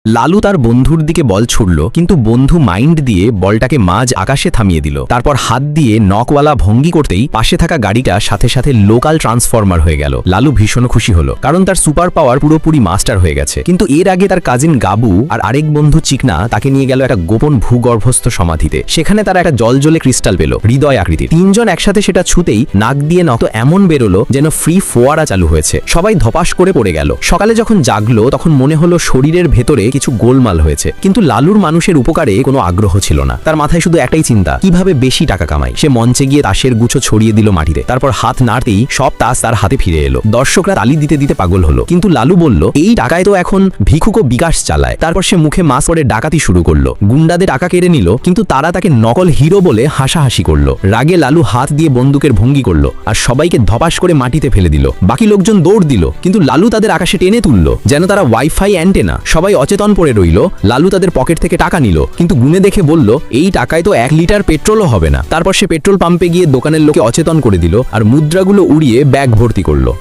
লালু তার বন্ধুর দিকে বল ছুড়ল, কিন্তু বন্ধু মাইন্ড দিয়ে বলটাকে মাঝ আকাশে থামিয়ে দিল। তারপর হাত দিয়ে নকওয়ালা ভঙ্গি করতেই পাশে থাকা গাড়িটা সাথে সাথে লোকাল ট্রান্সফরমার হয়ে গেল। লালু ভীষণ খুশি হলো, কারণ তার সুপার পাওয়ার পুরোপুরি মাস্টার হয়ে গেছে। কিন্তু এর আগে তার কাজিন গাবু আর আরেক বন্ধু চিকনা তাকে নিয়ে গেল একটা গোপন ভূগর্ভস্থ সমাধিতে। সেখানে তারা একটা জলজলে ক্রিস্টাল পেল, হৃদয় আকৃতির। তিনজন একসাথে সেটা ছুতেই নাক দিয়ে নত এমন বেরোলো যেন ফ্রি ফোয়ারা চালু হয়েছে। সবাই ধপাস করে পড়ে গেল। সকালে যখন জাগলো তখন মনে হলো শরীরের ভেতরে কিছু গোলমাল হয়েছে, কিন্তু লালুর মানুষের উপকারে কোনো আগ্রহ ছিল না। তার মাথায় শুধু একটাই চিন্তা, কিভাবে বেশি টাকা কামাই। সে মঞ্চে গিয়ে তাসের গুছো ছড়িয়ে দিল মাটিতে। তারপর হাত নাড়তেই সব তাস তার হাতে ফিরে এলো। দর্শকরা তালি দিতে দিতে পাগল হলো। কিন্তু লালু বলল, এই টাকায় তো এখন ভিক্ষুক বিকাশ চালায়। তারপর সে মুখে মাস্ক পরে ডাকাতি শুরু করলো। গুন্ডাদের টাকা কেড়ে নিল, কিন্তু তারা তাকে নকল হিরো বলে হাসাহাসি করলো। রাগে লালু হাত দিয়ে বন্দুকের ভঙ্গি করলো আর সবাইকে ধপাস করে মাটিতে ফেলে দিল। বাকি লোকজন দৌড় দিল, কিন্তু লালু তাদের আকাশে টেনে তুললো যেন তারা ওয়াইফাই অ্যান্টেনা। সবাই অচেতন পড়ে রইল। লালু তাদের পকেট থেকে টাকা নিল, কিন্তু গুনে দেখে বলল, এই টাকায় তো 1 লিটার পেট্রোলও হবে না। তারপর সে পেট্রোল পাম্পে গিয়ে দোকানের লোকে অচেতন করে দিল আর মুদ্রাগুলো উড়িয়ে ব্যাগ ভর্তি করলো।